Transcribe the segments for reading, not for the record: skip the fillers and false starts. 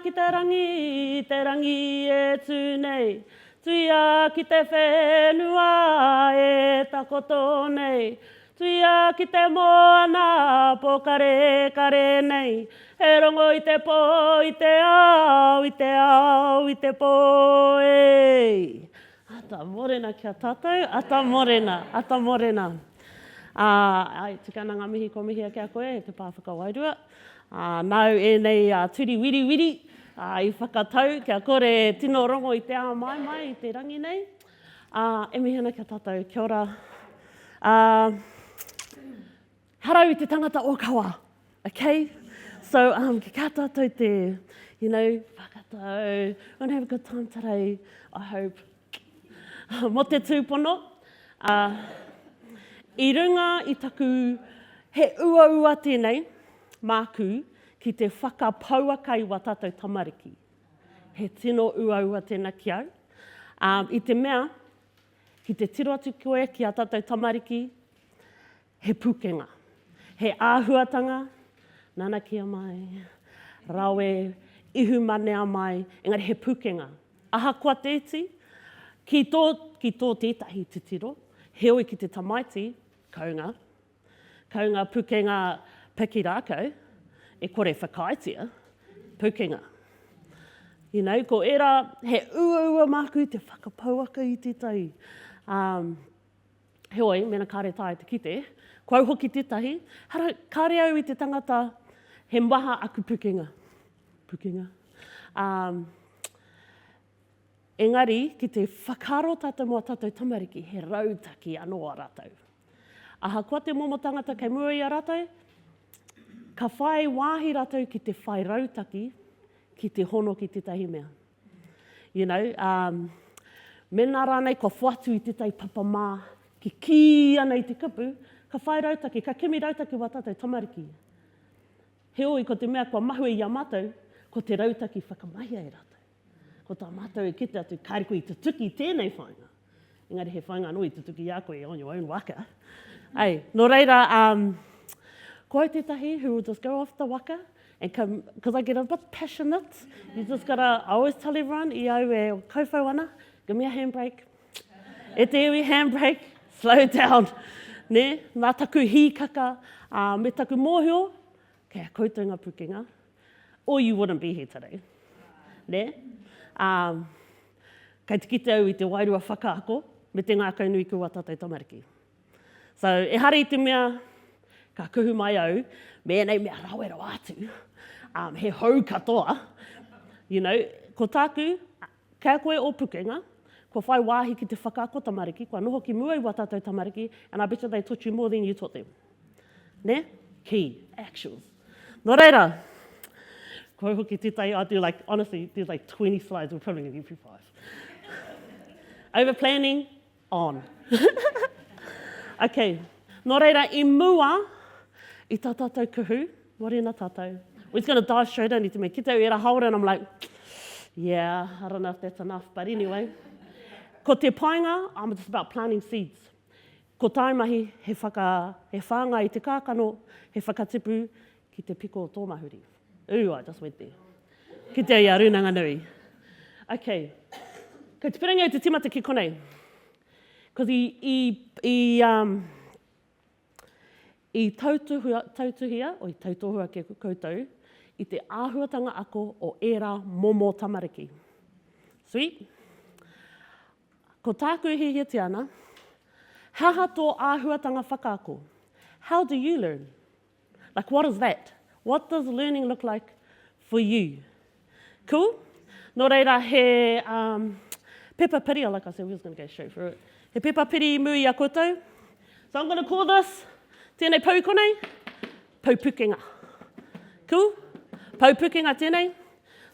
ki te rangi e tūnei. Tuia ki te whenua e takoto nei. Tuia ki te moana pokare kare nei. He rongo i te po, i te au, i te au, i te po e. Ata morena kia tātou, ata morena, ata morena. Ai, tika nā ngā mihi ko mihi ake a koe, te pāwhaka wairua. Nau e nei turi wiri wiri, i whakatau, kia kore tino rongo i te ao mai i te rangi nei. E mihi ana kia tātou, kia ora. Harau i te tangata o kawa, okay? So, kia tātou te, whakatau, we're gonna have a good time today, I hope. Mo te tūpono, i runga i taku he ua tēnei, māku, ki te whakapauakai wa tātou tamariki. He tino ua tēnā ki au. I te mea, ki te tiro atu koe ki a tātou tamariki, he pukenga. He āhuatanga, nana kia mai, rawe, ihu manea mai, engari he pukenga. Aha kua tēti, ki tō tētahi te tiro, heoi ki te tamaiti, kaunga. Kaunga pukenga piki rākau, e kore whakaitia, pukenga. Ko era, he ua māku te whakapauaka i te tai. Heoi, mena kāre tāi te kite, kau hoki tētahi, hara kāre au i te tangata, he maha aku pukenga. Pukenga. Engari, ki te whakaro tātou mua tātou tamariki, he rautaki anō a rātou. Aha, kua te momo tangata kei mua i a rātou, ka whai wāhi rātou ki te whai rautaki, ki te hono ki tētahi mea. Mena rānei, ka whatu i tētai papamā, ki ana i te kupu, ka whai rautaki, ka kimi rautaki wa tātou tamariki. Heoi, ko te mea kua mahu i a mātou, ko te rautaki whakamahia i rātou. Ko tā mātou e kite atu, kāre koe i tutuki tēnei whainga. Engari he whainga anō i tutuki a koe on your own waka. Hey, no reira, ko tētahi who will just go off the waka, and come, because I get a bit passionate, you just gotta, I always tell everyone, i au e kouwhau ana, give me a handbrake. E te iwi handbrake, slow down. Ne? Nā taku hīkaka, me taku mōhio, kei a koutou ngā pukenga, or you wouldn't be here today. Ne? Kei te kite au i te wairua whakaako, me te ngā kaunui kua tātou tamariki. So, e hari i te mea, ka kuhu mai au, me nei mea rawera atu, he hau katoa, ko tāku, kia koe o pukenga, ko whai wāhi ki te whakaako tamariki, kua noho ki mua i wa tātou tamariki, and I bet you they taught you more than you taught them. Ne? Key, actuals. Nō reira, ko hoki tētai, I do honestly, there's 20 slides, we're probably going to get through 5. Over planning, on. Okay, nō reira, I mua, I tā tātou kuhu, morena tātou. We're just going to dive straight in, I te me ki te era haora, and I'm like, yeah, I don't know if that's enough, but anyway. Ko te painga, I'm just about planting seeds. Ko taimahi, he whanga i te kākano, he whakatipu ki te piko o tō mahuri. Ooh, I just went there. Ki te ia runanga nui. Okay. Ko te pirangi o te timata ki konei. Because i tautuhia, o i tautohua ke koutou, i te āhuatanga ako o era momo tamariki. Sweet? Ko tāku hihia te ana, haha tō āhuatanga whakaako? How do you learn? Like, what is that? What does learning look like for you? Cool? Nō reira, he pepa piri, like I said, we was going to go straight through it. He pepa piri mui a koutou. So I'm going to call this, tēnei pau konei, pau pukenga. Cool? Pau pukenga tēnei.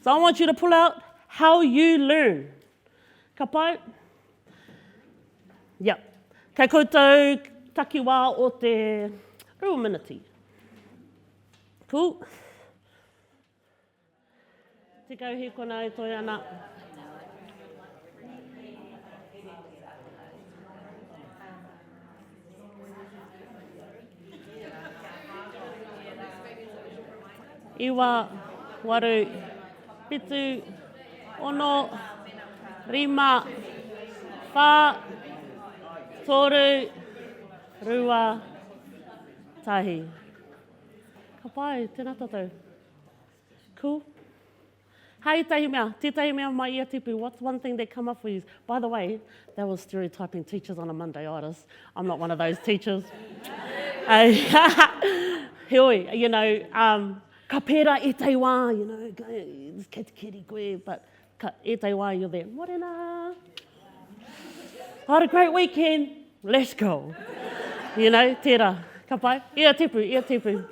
So I want you to pull out how you learn. Ka pai? Yep. Kei koutou takiwā o te ruminati. Cool. Te kauhi kona e toi ana. Iwa, waru, Pitu, ono, rima, whā, toru, rua, tahi. Ka pai, tēnā tātou. Cool. Hei, tahi mea, tētahi mea mai ia tipu, what's one thing that come up for you? By the way, that was stereotyping teachers on a Monday, Iris. I'm not one of those teachers. Heoi, you know, ka pērā e tai wā, you know, kei te kiri koe, but e tai wā, you're there. Morena! I had a great weekend, let's go. You know, tērā, ka pai, ia tipu, ia tipu.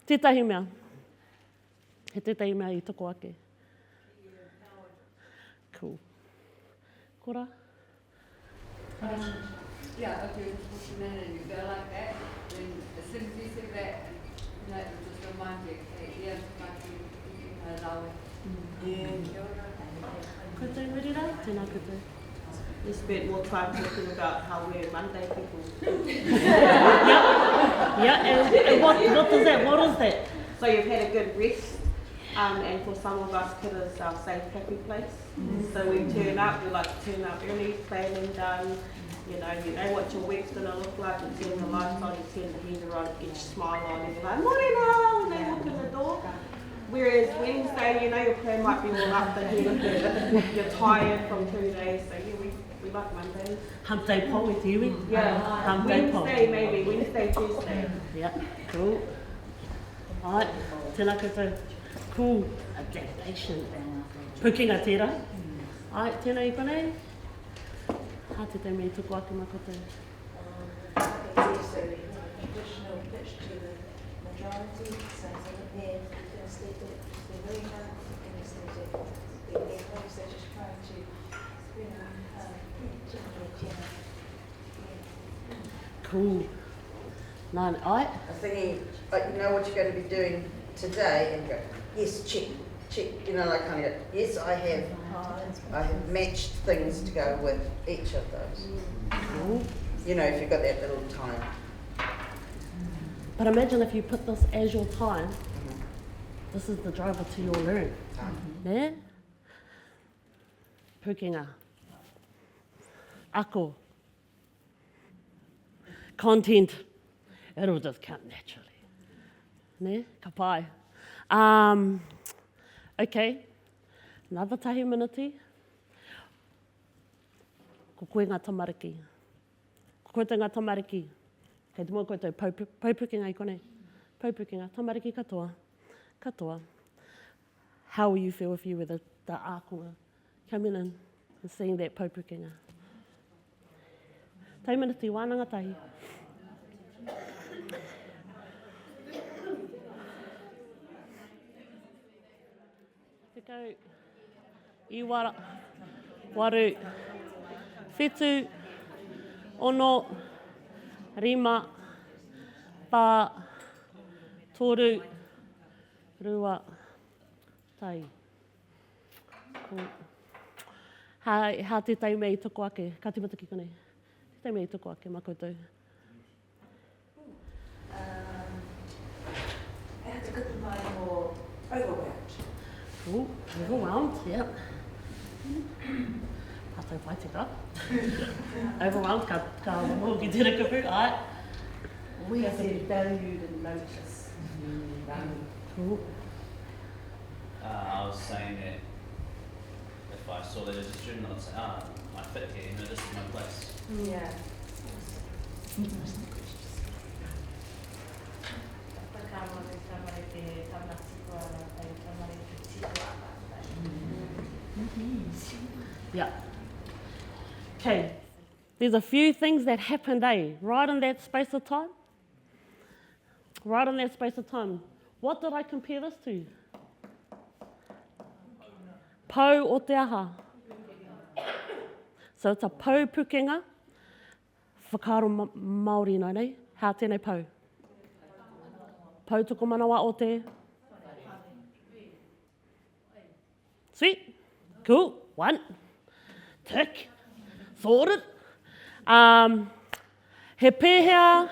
Tētahi mea. He tētahi mea I toko ake. Cool. Kora? Yeah, if you're pushing in and you go like that, then as soon as you see that, you know, it just reminds you, hey, yeah, like you know, Koutou merira, tēnā koutou. We spent more time talking about how we're Monday people. Yeah, and what does that, what is that? So you've had a good rest, and for some of us, it is our safe, happy place. So we turn up, we like to turn up early, planning done, you know what your week's going to look like, you turn the lights on, you turn the heater on, get your smile on, and you're like, morena, when they walk in the door. Whereas Wednesday, you know, your plan might be all up ahead, you're tired from 2 days, so yeah, we like Mondays. Hump day po, te iwi? Yeah, Hump day po. Wednesday maybe, Wednesday, Tuesday. Yeah, cool. Alright, tēnā koutou. Cool. Adaptation. Pukinga tērā. Alright, tēnā I konei. Hā te te mei tuku ake mā koutou. It's a traditional pitch to the majority, so it's a bit aesthetic, the Ruita aesthetic, the clothes, they're just trying to, you know, generate. Cool. Nāne, ai? I'm thinking, like, you know what you're going to be doing today, and you go, yes, check, you know, like kind of, yes, I have matched things to go with each of those. Cool. You know, if you've got that little time. But imagine if you put this as your time, this is the driver to your learn. Ne? Pukinga. Ako. Content. It'll just come naturally. Ne? Ka pai. Okay. Another tahi minute. Ko koe ngā tamariki. Ko koe ngā tamariki. Kei te mua koutou paupukinga I konei. Paupukinga. Tamariki katoa. Katoa. How will you feel if you were the ākonga coming in and seeing that paupukinga? Tai minute, wānanga tahi. Te kau, I wara, waru, whetu, ono, rima, pā, toru, rua, tai. Cool. Hā te tai mei toko ake, ka te mataki konei. Te tai mei toko ake, mā koutou. I had to get the mind more overwhelmed. Ooh, overwhelmed, yeah. Tātou whai te ka. Overwhelmed, ka mo ki tēnā kupu, ai. We said valued and noticed. Cool. I was saying that if I saw that as a student, I'd say, I fit here, you know, this is my place. Yeah. Yeah. Okay. There's a few things that happened, right in that space of time. Right in that space of time. What did I compare this to? Pou o te aha. So it's a pou pukenga. Whakaro Māori nai nei. Hā tēnei pou. Pou tuku manawa o te. Sweet. Cool. One. Tick. Sorted. He pēhea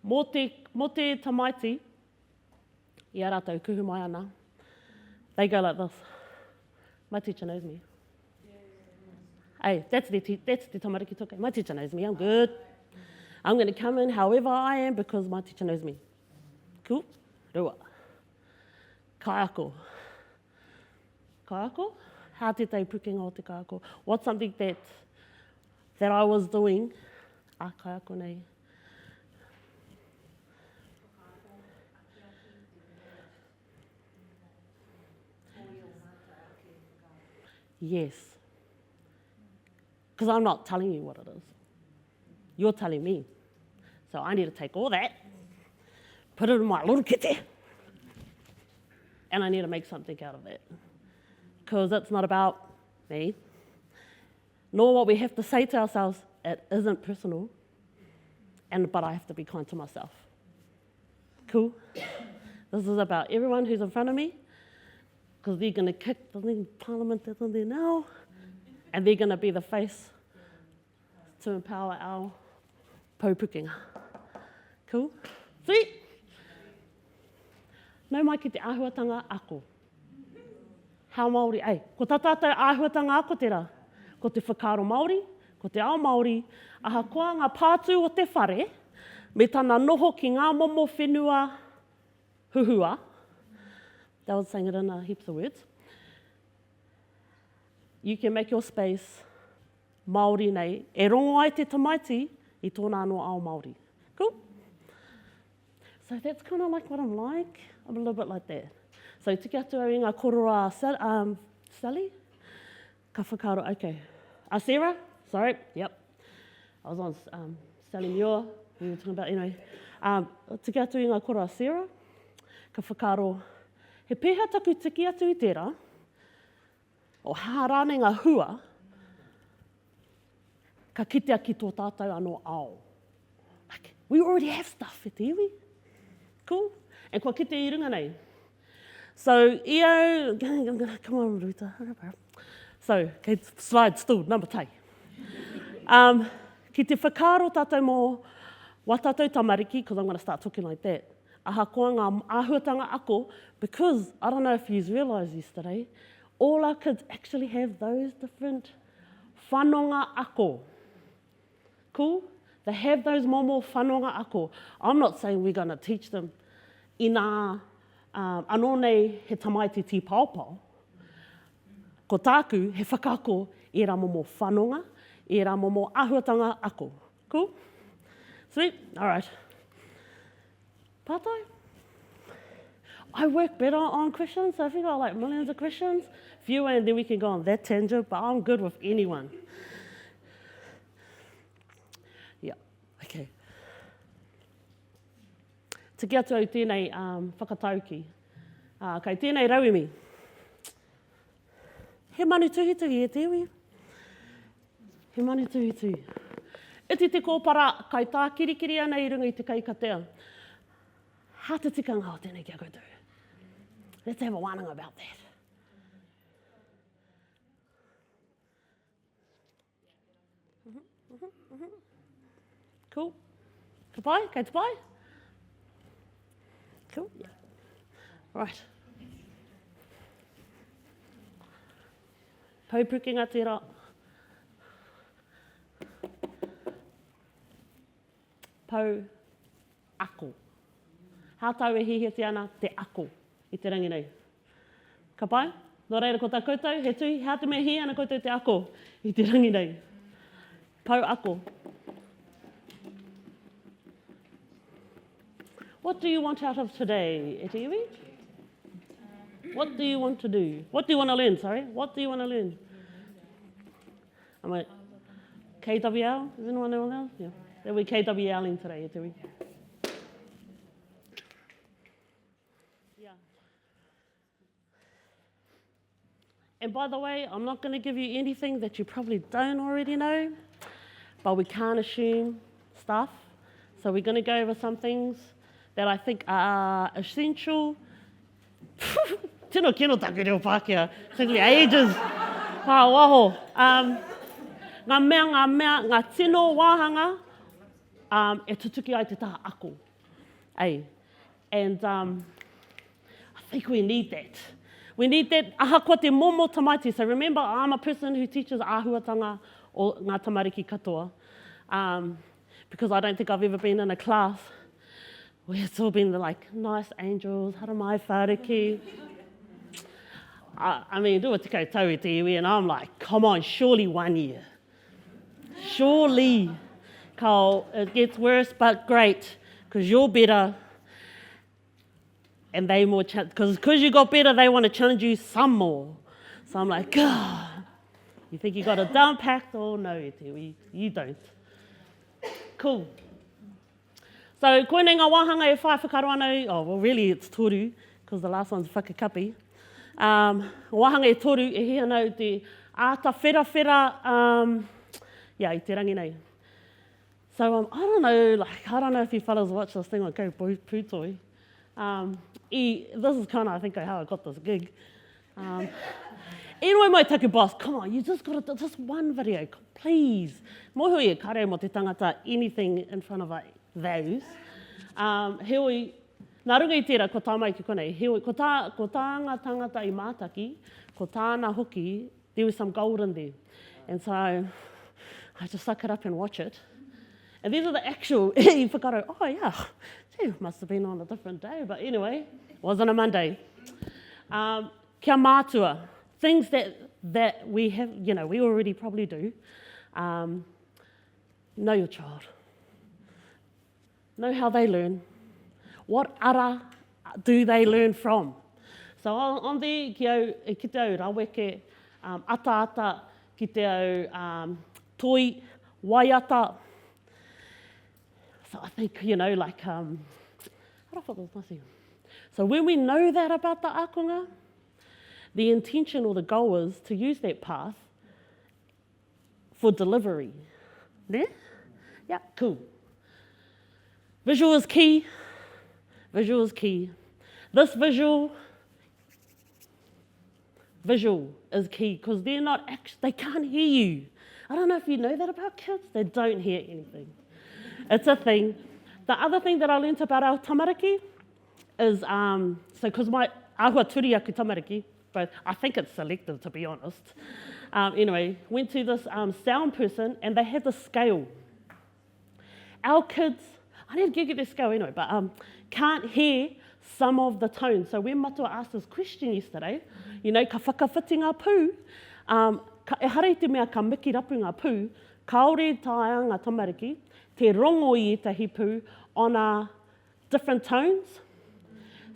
mo te tamaiti I a rātou kuhu mai ana. They go like this. My teacher knows me. Hey, that's the tamariki toke. My teacher knows me, I'm good. I'm going to come in however I am because my teacher knows me. Cool? Rua. Kaiako. Kaiako? How te tei pukinga o te kaiako? What's something that I was doing? Kaiako nei. Yes. Because I'm not telling you what it is. You're telling me. So I need to take all that, put it in my little kete, and I need to make something out of that. Because it's not about me, nor what we have to say to ourselves. It isn't personal, but I have to be kind to myself. Cool? This is about everyone who's in front of me, because they're going to kick the parliament that's in there now, and they're going to be the face to empower our paupukinga. Cool? Sweet? Nau mai ki te āhuatanga ako. How Māori, ko tā tātou āhuatanga ako tērā. Ko te whakaaro Māori, ko te ao Māori, ahakoa ngā pātū o te whare, me tāna noho ki ngā momo whenua huhua. That was saying it in heaps of words. You can make your space Māori nei, e rongo ai te tamaiti i tōna anō ao Māori. Cool? So that's kind of like what I'm like. I'm a little bit like that. So tiki atu au i ngā korora Sally? Ka whakaaro, okay. Sarah? Sorry, yep. I was on Sally Muir, we were talking about, anyway. Tiki atu i ngā korora Sarah? Ka whakaaro, he pēha taku tiki atu i tērā, o hārane ngā hua, ka kitea ki tō tātou anō ao. Like, we already have stuff, e te iwi. Cool? And kua kite I runga nei. So, come on, Ruita. So, okay, slide still, number tai. Ki te whakaaro tātou mō wā tātou tamariki, because I'm going to start talking like that. Ahakoa ngā āhuatanga ako, because I don't know if you realised yesterday, all our kids actually have those different whanonga ako. Cool? They have those momo whanonga ako. I'm not saying we're going to teach them I ngā anō nei he tamaiti tīpaopao. Ko tāku he whakaako I rā momo whanonga, I rā momo āhuatanga ako. Cool? Sweet? All right. Pātai? I work better on questions, so if you've got like millions of questions, fewer, and then we can go on that tangent, but I'm good with anyone. Yeah, okay. Tiki atu au tēnei whakatauki. Kei tēnei rauimi. He manu tuhituhi e te iwi. He manu tuhituhi. Iti te kōpara, kai tā kirikiri ana I runga I te kaikatea. How te tikanga o tēnei kia koutou. Let's have a wānanga about that. Cool. Ka pai? Kei te pai? Cool. Yeah. Right. Paupukinga tērā. Pau ako. How tau e hiheti ana te ako I te rangi nei. Ka pai? Nō reira ko tā koutou, he tui, how te mea hi ana koutou te ako I te rangi nei. Pau ako. What do you want out of today, e te iwi? What do you want to do? What do you want to learn, sorry? What do you want to learn? I'm like, KWL? Is anyone know else? Yeah. They'll be KWLing today, e te iwi. And by the way, I'm not going to give you anything that you probably don't already know, but we can't assume stuff. So we're going to go over some things that I think are essential. Tino kino taku reo Pākehā. It took me ages. Waho. Ngā mea, ngā tino wāhanga, e tutuki ai te taha ako. And think we need that. We need that aha kua te momo tamaiti. So remember, I'm a person who teaches āhuatanga o ngā tamariki katoa. Because I don't think I've ever been in a class where it's all been like nice angels, haramai whāriki. I mean, do it tikau tau te iwi, and I'm like, come on, surely 1 year. Surely. Kao, it gets worse, but great, because you're better. And they more, because you got better, they want to challenge you some more. So I'm like, God, you think you got a down packed? Oh no, you don't. Cool. So, koenei ngā wāhanga e whai whakaro anau, oh, well, really it's toru, because the last one's whakakapi. Wāhanga e toru, e hi anau te āta whera, i te rangi nei. So, I don't know if you fellas watch this thing like Go Pūtoi. This is kind of, I think, how I got this gig. Anyway, my taku boss, come on, you just got to do just one video, please. Mohui e kare mo te tangata anything in front of those. Heoi, nā runga i tērā, ko tā mai ki konei, heoi, ko tānga tangata i mātaki, ko tāna hoki, there was some gold in there. And so I just suck it up and watch it. And these are the actual, you whakaro, oh yeah, gee, must have been on a different day, but anyway, wasn't a Monday. Kia mātua, things that we have, we already probably do. Know your child. Know how they learn. What ara do they learn from? So on there, ki te au raweke, ata, ki te au toi, waiata. So I think, so when we know that about the ākonga, the intention or the goal is to use that path for delivery. Ne? Yeah, cool. Visual is key. Visual is key. This visual is key because they can't hear you. I don't know if you know that about kids. They don't hear anything. It's a thing. The other thing that I learnt about our tamariki is, so because my ahua turi aku tamariki, but I think it's selective to be honest. Anyway, went to this sound person and they had the scale. Our kids, I need to get their scale anyway, but can't hear some of the tones. So when Matua asked this question yesterday, ka whakawhiti ngā pū, e hara te mea ka miki rapu ngā pū, kaore taia ngā tamariki, te rongo i etahi pū on a different tones.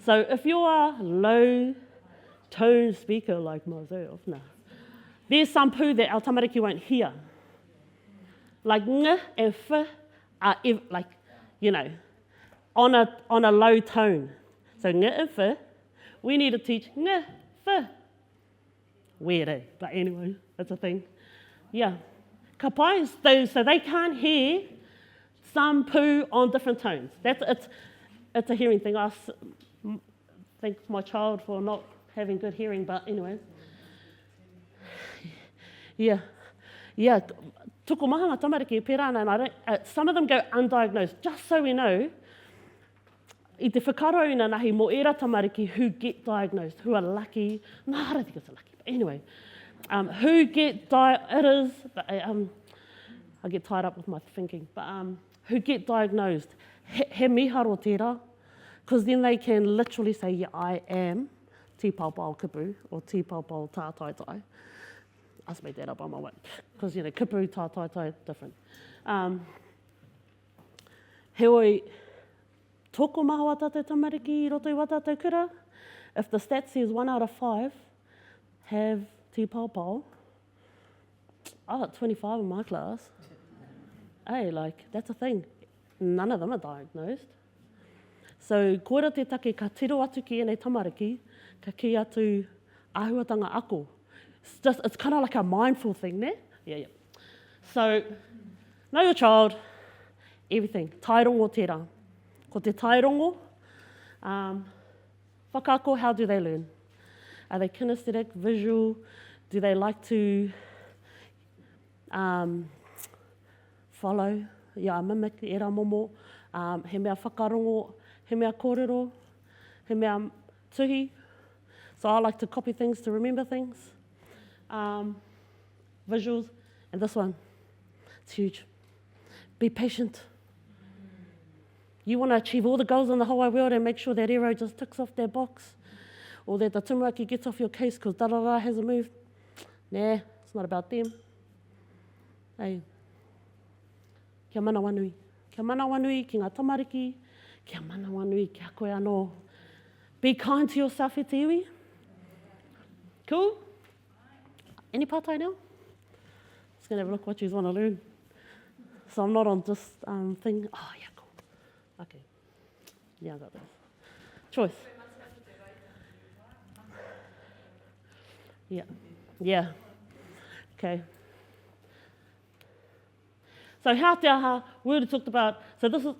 So if you're a low tone speaker like myself, there's some pū that our tamariki won't hear. Like ng and f are on a low tone. So ng and f, we need to teach ng, f. Weird, but anyway, that's a thing. Yeah. Ka pai, so they can't hear some poo on different tones. It's a hearing thing. I thank my child for not having good hearing, but anyway. Yeah. Tuko maha ngā tamariki e pērana, and some of them go undiagnosed, just so we know, i te whakaro ina nahi mo era tamariki who get diagnosed, who are lucky. No, I don't think it's lucky, but anyway. Who get I get tied up with my thinking, but who get diagnosed. He miharo tērā, because then they can literally say, yeah, I am Tīpaopao Kupu, or Tīpaopao Tātaitai. I just made that up on my way, because, Kupu, Tātaitai, different. Heoi, tōko maha wā tātou tamariki I roto I wā tātou kura. If the stat says 1 out of 5 have Tīpaopao, I got 25 in my class. Hey, that's a thing. None of them are diagnosed. So, koera te take ka tiro atu ki enei tamariki, ka ki atu āhuatanga ako. It's kind of like a mindful thing, ne? Yeah. So, know your child, everything. Tairongo tērā. Ko te tairongo, whakaako, how do they learn? Are they kinesthetic, visual? Do they like to follow? Mimic, era momo. He mea whakarongo, he mea kōrero, he mea tuhi. So I like to copy things to remember things. Visuals. And this one, it's huge. Be patient. You want to achieve all the goals in the whole wide world and make sure that arrow just ticks off that box, or that the tamariki gets off your case because da-da-da hasn't moved. Nah, it's not about them. Hey, kia mana wanui. Kia mana wanui ki ngā tamariki, kia mana wanui ki a koe anō. Be kind to yourself e te iwi. Cool? Any part-time now? Just going to have a look what you want to learn. So I'm not on this thing. Oh, yeah, cool. Okay. Yeah, I got this. Choice. Yeah. Yeah. Okay. So how te aha, we already talked about, so this is,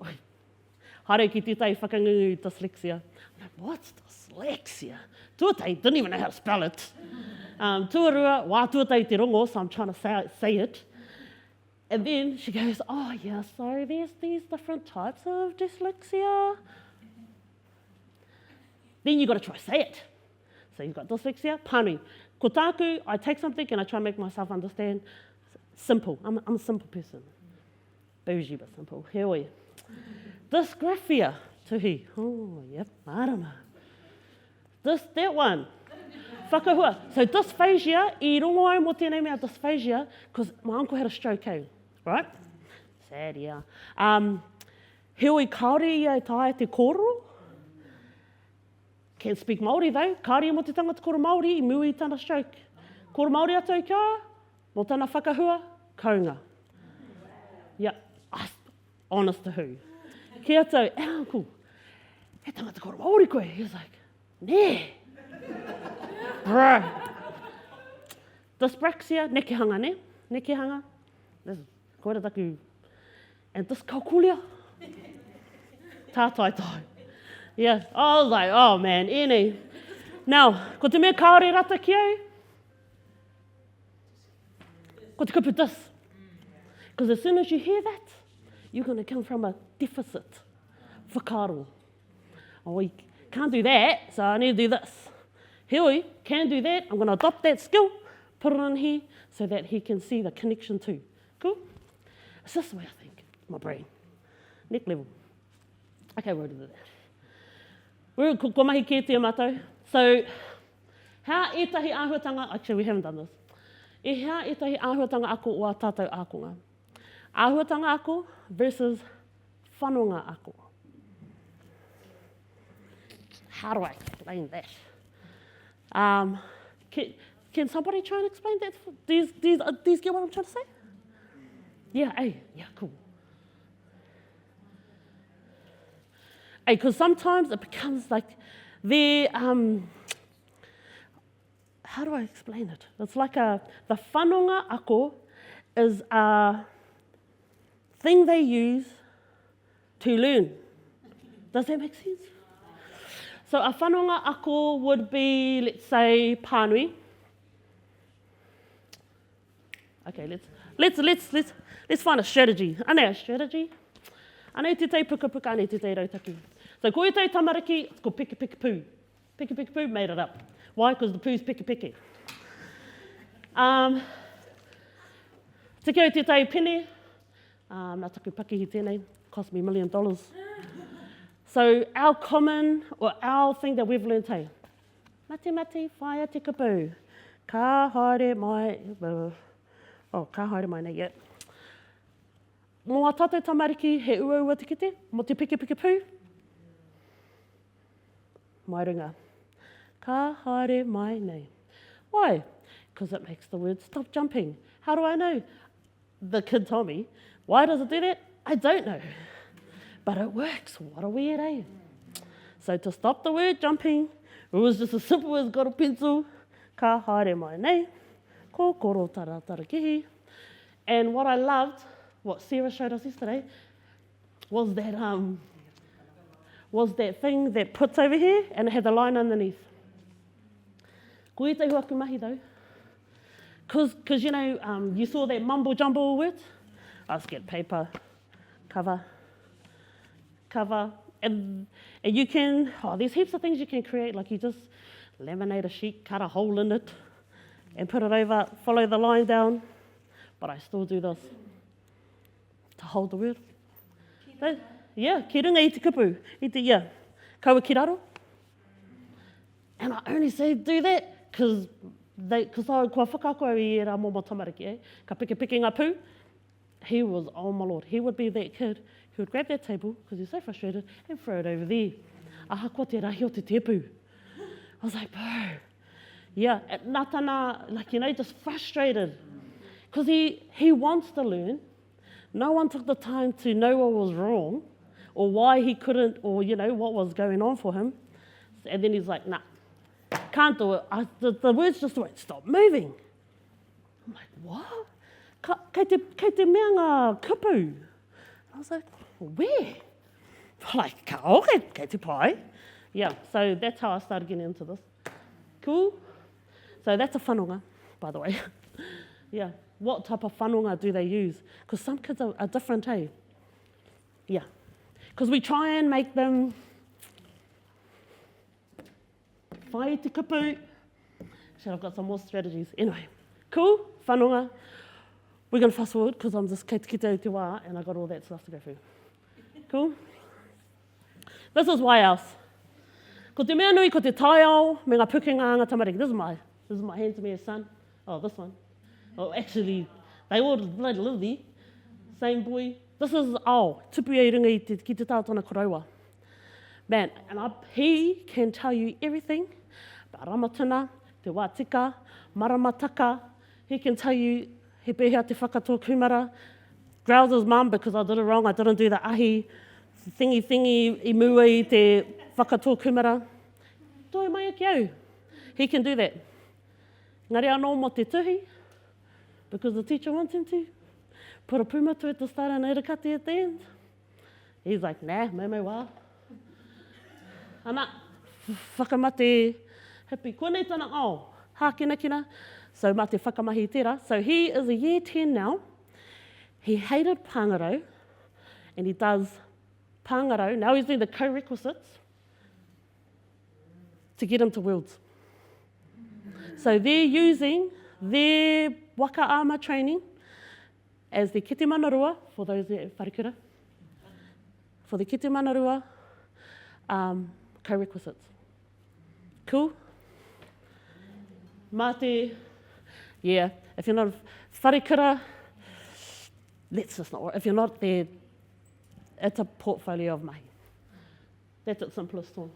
haere ki tētai whakangungu dyslexia. I'm like, what's dyslexia? Tuatai didn't even know how to spell it. Tuarua, wā tuatai te rongo, so I'm trying to say it. And then she goes, oh yeah, so there's these different types of dyslexia. Then you've got to try say it. So you've got dyslexia, pānui. Ko tāku, I take something and I try and make myself understand. Simple, I'm a simple person. Bougie but simple, he oi. Dysgraphia, tuhi. Oh, yep, marama. That one. Whakahua. So dysphagia, I rongo ai mo tēnei mea dysphagia, because my uncle had a stroke, eh? Right? Sad, yeah. Heoi kaore ia e tae te kōrero. Can't speak Māori though. Kaore mo te tangata koro Māori, I mui tana stroke. Koro Māori atou kia, mo tana whakahua, kaunga. Yeah, honest to who. Kia tau, uncle, he tangata koro Māori koe. He was like, nee. Bro. Dyspraxia, nekehanga, ne? Nekehanga. This is koera taku. And dyscalculia. Tā tai. Yeah, I was like, oh man, ene. Now, ko te mea kaore rata ki au? Ko te kupu dis. Because as soon as you hear that, you're going to come from a deficit. Whakaro. Oh, we can't do that, so I need to do this. Heoi, can do that. I'm going to adopt that skill, put it in here, so that he can see the connection too. Cool? It's just the way I think. My brain. Next level. Okay, we'll do that. We're ko mahi ke te mātou. So, how etahi āhuatanga, actually we haven't done this. How etahi āhuatanga ako o a tātou ākonga. Āhuatanga ako versus whanonga ako. How do I explain that? Can somebody try and explain that? These get what I'm trying to say? Yeah, hey, yeah, cool. Because sometimes it becomes like the, how do I explain it? It's like the whanonga ako is a thing they use to learn. Does that make sense? So a whanonga ako would be, let's say, pānui. Okay, let's find a strategy. Anei a strategy. Anei te tei puka puka, anei te tei rautaki. So ko e tei tamariki, it's called piki piki poo. Piki piki poo, made it up. Why? Because the poo's piki piki. Te keo te tei pene, nā taku pakihi tēnei, cost me $1 million. So our common, or our thing that we've learned, hey, mate mate, whaia te kupu, ka haere mai, ka haere mai nei yet. Mō a tātou tamariki, he ua te kite, mo te piki piki pū. Mai runga. Ka haere mai nei. Why? Because it makes the word stop jumping. How do I know? The kid told me. Why does it do that? I don't know. But it works. What a weird, eh? So to stop the word jumping, it was just as simple as got a pencil. Ka haere mai nei. Ko koro taratarakihi. And what I loved, what Sarah showed us yesterday, was that thing that puts over here and it had the line underneath. Ko i te huaku mahi though. Because you know, you saw that mumble jumble word? I just get paper, cover, and you can, there's heaps of things you can create, like you just, laminate a sheet, cut a hole in it, and put it over, follow the line down. But I still do this to hold the word. Yeah, ki runga i te kupu, i te ia. Kaua ki raro. And I only say do that because kua whakakoa i rā momo tamariki, eh? Ka piki ngā pū. He was, oh my lord, he would be that kid who would grab that table because he's so frustrated and throw it over there. Aha, kua te rahi o te tepu. I was like, bro. Yeah, nā tāna, like, you know, just frustrated. Because he wants to learn. No one took the time to know what was wrong or why he couldn't, or, you know, what was going on for him. And then he's like, nah, can't do it. The words just won't stop moving. I'm like, what? Kei te mea ngā kupu. I was like, where? Like, kei te pai. Yeah, so that's how I started getting into this. Cool? So that's a whanonga, by the way. Yeah, what type of whanonga do they use? Because some kids are different, hey? Yeah, because we try and make them whai te kupu. Shit, I've got some more strategies. Anyway, cool, whanonga. We're going to fast forward because I'm just kei te kite te wā and I got all that stuff to go through. Cool? This is why else. Ko te mea nui, ko te taiao, me ngā pukenga anga tamariki. This is my hand to me as son. Oh, this one. Oh, actually, they all bloody live there. Same boy. This is, tupu e runga i ki te tātona korauā. Man, and he can tell you everything about ramatuna, te wātika, maramataka. He can tell you he pēhea te whakatō kumara, growls his mum because I did it wrong, I didn't do the ahi, thingy I mua i te whakatō kumara. Toi mai ki au. He can do that. Ngari anō mo te tuhi, because the teacher wants him to. Put a pumatu at the start and irakati at the end. He's like, nah, me wā. Ana, whakamate hippie. Ko nei tana, hākina. So mā te whakamahi tērā. So he is a year 10 now. He hated pāngarau, and he does pāngarau. Now he's doing the co-requisites to get him to Worlds. So they're using their waka ama training as the kete manarua, for those that wharekura, for the kete manarua co-requisites. Cool? Mā te, yeah, if you're not wharekura, let's just not, if you're not there, it's a portfolio of mahi. That's its simplest form.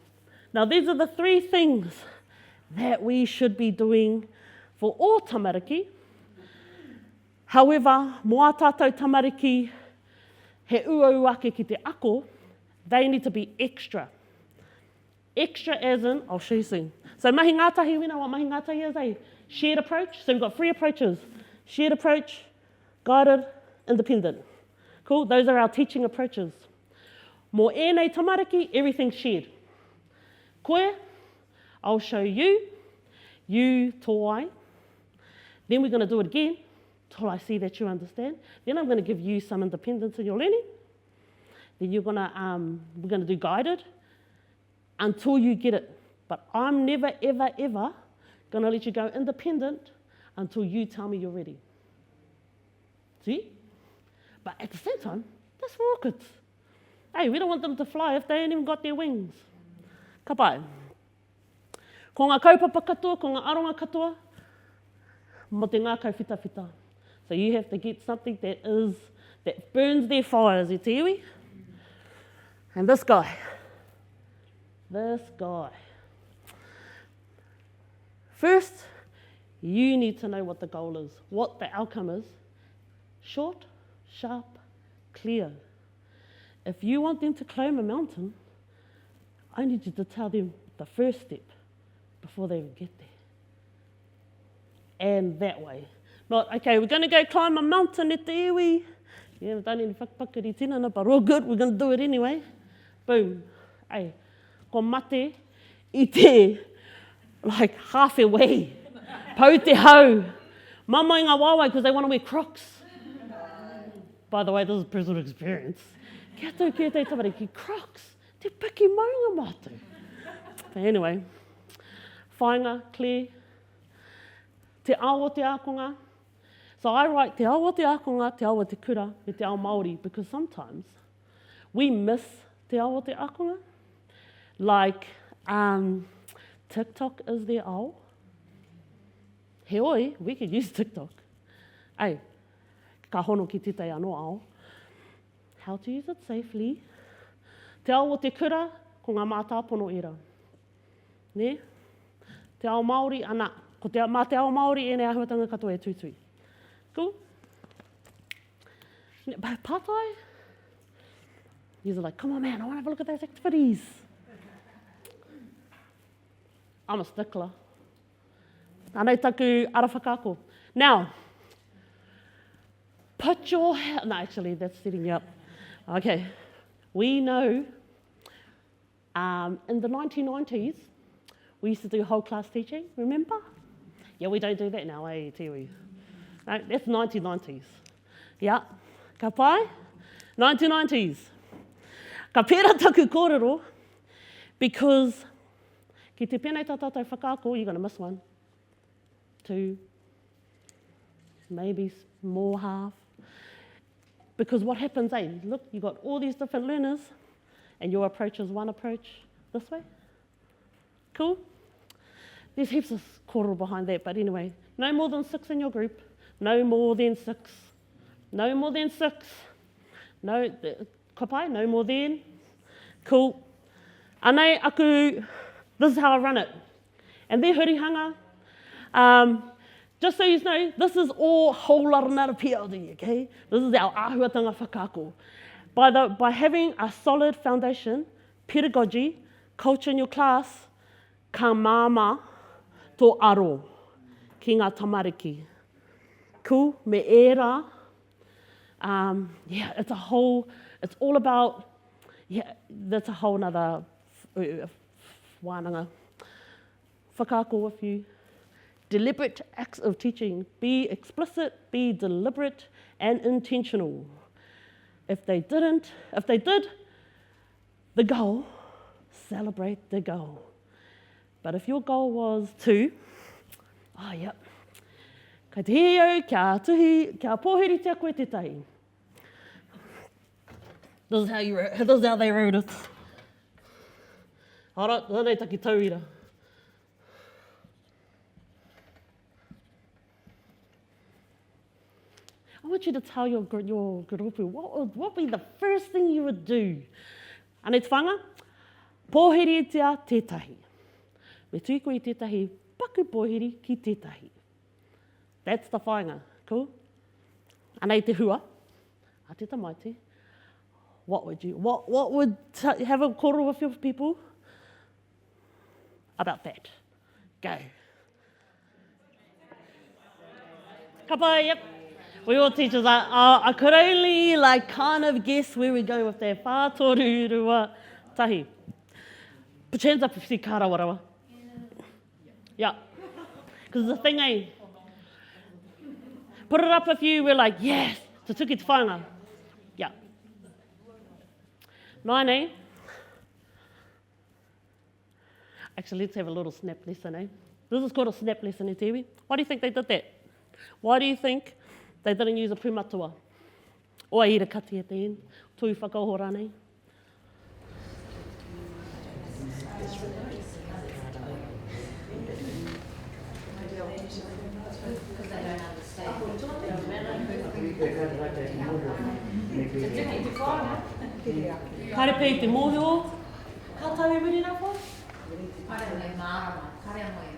Now these are the 3 things that we should be doing for all tamariki. However, moa tātou tamariki, he uau ake ki te ako, they need to be extra. Extra as in, I'll show you soon. So mahi ngātahi, we know what mahi ngātahi is, eh? Shared approach. So we've got 3 approaches. Shared approach, guided, independent. Cool, those are our teaching approaches. Mō ēnei tamariki, everything's shared. Koe, I'll show you, you tō ai. Then we're going to do it again, till I see that you understand. Then I'm going to give you some independence in your learning. Then we're going to do guided until you get it. But I'm never, ever, ever going to let you go independent until you tell me you're ready. See? But at the same time, that's for orchids. Hey, we don't want them to fly if they ain't even got their wings. Ka pai. Ko ngā kaupapa katoa, ko ngā aronga katoa, mo te ngā kauwhitawhita. So you have to get something that burns their fires, e te iwi. And this guy. First, you need to know what the goal is, what the outcome is. Short, sharp, clear. If you want them to climb a mountain, I need you to tell them the first step before they even get there. And that way. Not, okay, we're going to go climb a mountain at the iwi. You haven't done any whakapakari tinana, but all good, we're going to do it anyway. Boom. Hey, ko mate I te, like halfway. Pau te hau. Mama i ngā wāwai, because they want to wear Crocs. By the way, this is personal experience. Kia tau kia te tamariki, Crocs. Te piki maunga mātou. But anyway, whāinga, Claire, te ao o te akonga. So I write te ao o te akonga, te ao o te kura, me te ao Māori, because sometimes we miss te ao o te akonga. Like, TikTok is their ao. He oi, we could use TikTok. Ei, ka hono ki tētai anō ao. How to use it safely. Te ao o te kura, ko ngā mātāpono era. Ne? Te ao Māori, ana, ko te, mā te ao Māori e nei ahuatanga katoa e tūtui. Cool? But pātai? You're like, come on man, I want to have a look at those activities. I'm a stickler. Anei taku ara whakaako. Now, put your hand, no actually that's setting you up. Okay, we know in the 1990s, we used to do whole class teaching, remember? Yeah, we don't do that now, eh, Tiwi? No, that's 1990s. Yeah, ka pai? 1990s. Ka pēra taku kōrero, because ki te pēnei tātātou whakaako, you're going to miss one, two, maybe more half. Because what happens, look, you've got all these different learners, and your approach is one approach this way. Cool? There's heaps of kōrero behind that, but anyway, no more than 6 in your group. No more than 6. No more than 6. No, ka pai, no more than. Cool. Anei aku, this is how I run it. And there hurihanga. Just so you know, this is all whole laranara PLD, okay? This is our āhuatanga whakaako. By having a solid foundation, pedagogy, culture in your class, ka māma tō aro ki ngā tamariki. Cool? Me era. Yeah, it's all about, yeah, that's a whole nother wānanga. Whakaako with you. Deliberate acts of teaching. Be explicit, be deliberate and intentional. If they did, the goal, celebrate the goal. But if your goal was to, yep, kai te heo, kia tuhi, kia pōhiritia koe te tahi. This is how they wrote it. Alright, hānei taki tauira. I want you to tell your grupu, what would be the first thing you would do? Anei te whanga, pōhiritia tētahi. Me tuiko I tētahi, paku pōhiri ki tētahi. That's the whāinga, cool? Anei te hua, a te tamaiti. What would have a kōrero with your people about that? Go. Ka pai, yep. We all teachers are, I could only kind of guess where we go with that. Whātoru rua tahi. Pachenza pisi kārawarawa. Yeah. Because the thing, put it up with you, we're like, yes, te tuki te whāinga. Yeah. Nine, Actually, let's have a little snap lesson, This is called a snap lesson, Tiwi. Why do you think they did that? Why do you think they didn't use a pumatua? O ira kati at the end. Tui whakahora nei. Kare pei te mōhio. Ka tau e wiri nā whai? Kare mai mārama, kare mai.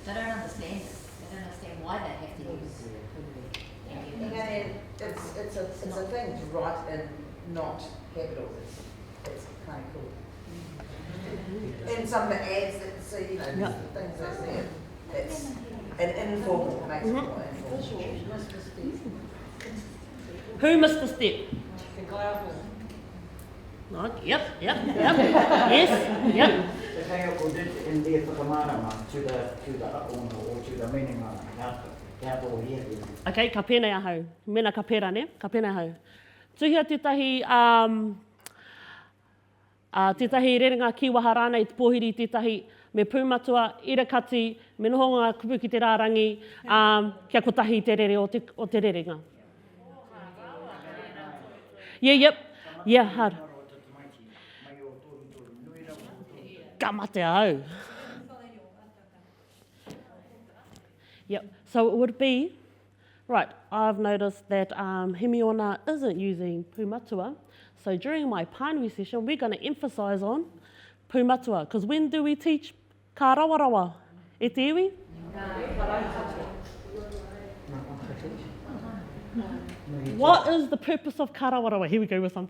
They don't understand it. They don't understand why they have to use it. It's a thing to write in not capitals. It's kind of cool. And some of the ads that see, things that's there. It's an informal, makes it more informal. Who missed the step? The kaiako. Yep. Yes, yep. The kaiako did in the whakamārama to the aono or to the meninga. Okay, ka pēnei ahau. Mena ka pēra, ne? Ka pēnei ahau. Tuhia tētahi Tētahi rerenga kiwaha rānei te pōhiri tētahi me pūmatua, irakati, me noho ngā kupu ki te rārangi, kia kotahi te rere o te rerenga. Yep, hard. Ka mate au. Yep, so it would be, right, I've noticed that Hemiona isn't using pūmatua, so during my pānui session, we're going to emphasise on pūmatua, because when do we teach ka rawarawa? E te iwi? What is the purpose of ka rawarawa? Here we go with some.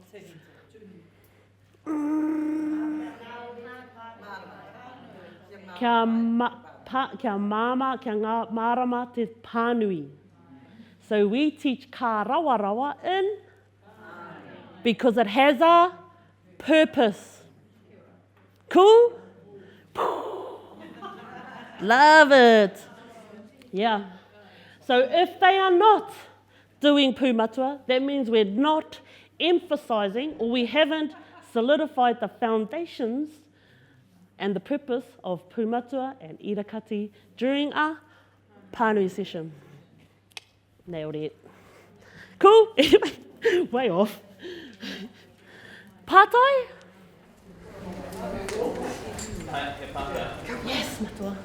Kia māma, kia ngā marama te pānui. So we teach ka rawarawa in because it has a purpose. Cool? Love it. Yeah. So if they are not doing pūmatua, that means we're not emphasising or we haven't solidified the foundations and the purpose of pūmatua and irakati during a pānui session. Nailed it. Cool? Way off. Pātai? Yes, matua.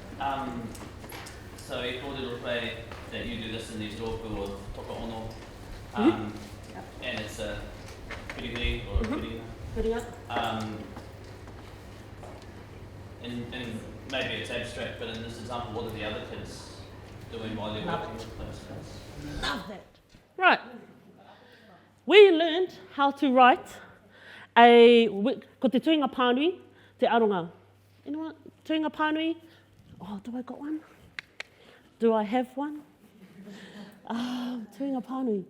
So e kōrero pai that you do this in these tōku or toka ono, and it's a pirihiri or a pirina. And maybe it's abstract, but in this example, what are the other kids doing while they're working with those kids? Love that. Right. We learned how to write ko te tuinga pānui, te aronga. Anyone? Tuinga pānui? Oh, do I got one? Do I have one? Tuinga pānui.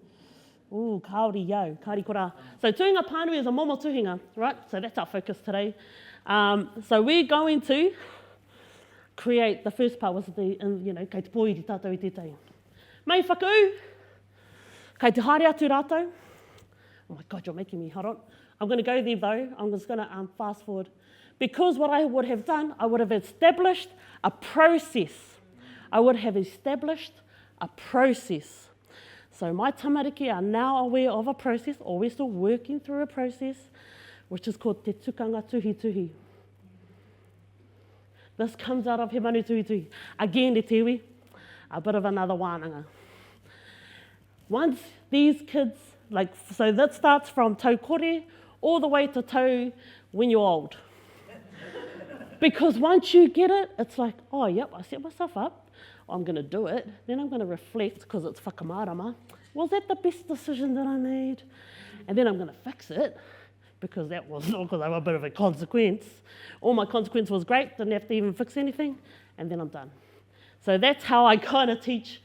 Ooh, kaori iau, kaori kora. So tuinga pānui is a momo tuhinga, right? So that's our focus today. So we're going to create, the first part was kei te pōiri tātou I tētai. Mei whakau, kei te haere atu rātou. Oh my God, you're making me, hold on. I'm going to go there though, I'm just going to fast forward. Because what I would have done, I would have established a process. So my tamariki are now aware of a process, or we're still working through a process, which is called te tukanga tuhi tuhi. This comes out of he manu tuhi tuhi. Again, te tiwi, a bit of another wānanga. Once these kids, so that starts from tau kore all the way to tau when you're old. Because once you get it, it's like, oh, yep, I set myself up, I'm going to do it, then I'm going to reflect, because it's whakamarama. Was that the best decision that I made? And then I'm going to fix it, because that was not because I have a bit of a consequence. All my consequence was great, didn't have to even fix anything, and then I'm done. So that's how I kind of teach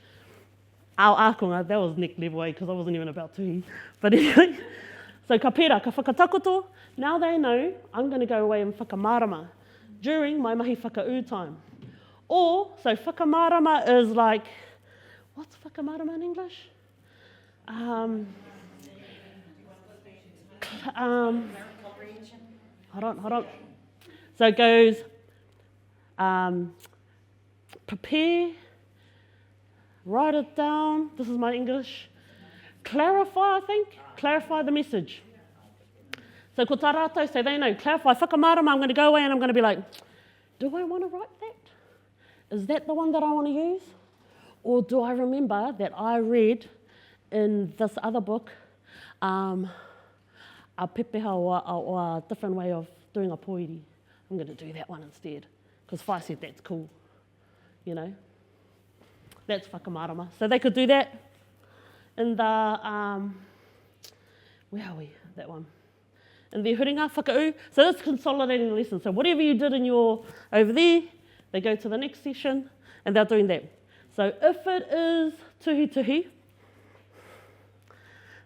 our ākonga. That was next level, because I wasn't even about tuhi. But anyway, so ka pērā, ka whakatakoto, now they know I'm going to go away and whakamarama during my mahi whakau time. Or, so whakamarama is like, what's whakamarama in English? Hold on. So it goes, prepare, write it down, this is my English, clarify, I think, clarify the message. So ko tā rātou, so they know, clarify, whakamarama, I'm going to go away and I'm going to be like, do I want to write that? Is that the one that I want to use? Or do I remember that I read in this other book a pepeha or a different way of doing a pōiri? I'm going to do that one instead. Because Whai said that's cool, you know. That's whakamarama. So they could do that in the, where are we? That one. In the huringa, whakau. So that's consolidating the lesson. So whatever you did in your, over there, they go to the next session and they're doing that. So if it is tuhi tuhi,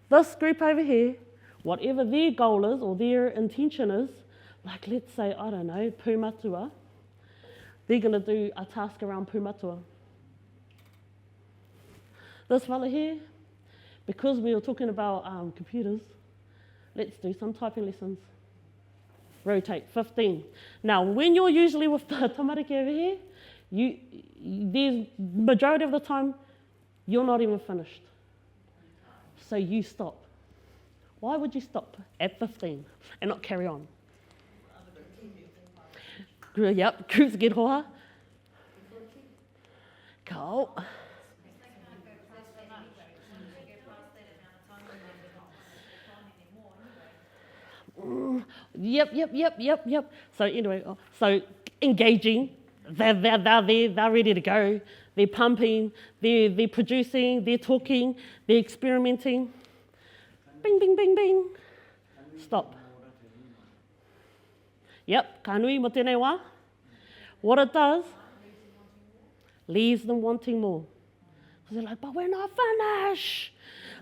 this group over here, whatever their goal is or their intention is, like let's say, I don't know, pūmatua, they're going to do a task around pūmatua. This fella here, because we were talking about computers, let's do some typing lessons. rotate, 15. Now, when you're usually with the tamariki over here, there's majority of the time, you're not even finished. So you stop. Why would you stop at 15 and not carry on? Yep, groups get hoa. Go. Yep. So anyway, so engaging, they're there, they're ready to go. They're pumping, they're producing, they're talking, they're experimenting. Bing, bing, bing, bing. Stop. Yep, ka nui mo tēnei wā. What it does, leaves them wanting more. They're like, but we're not finished.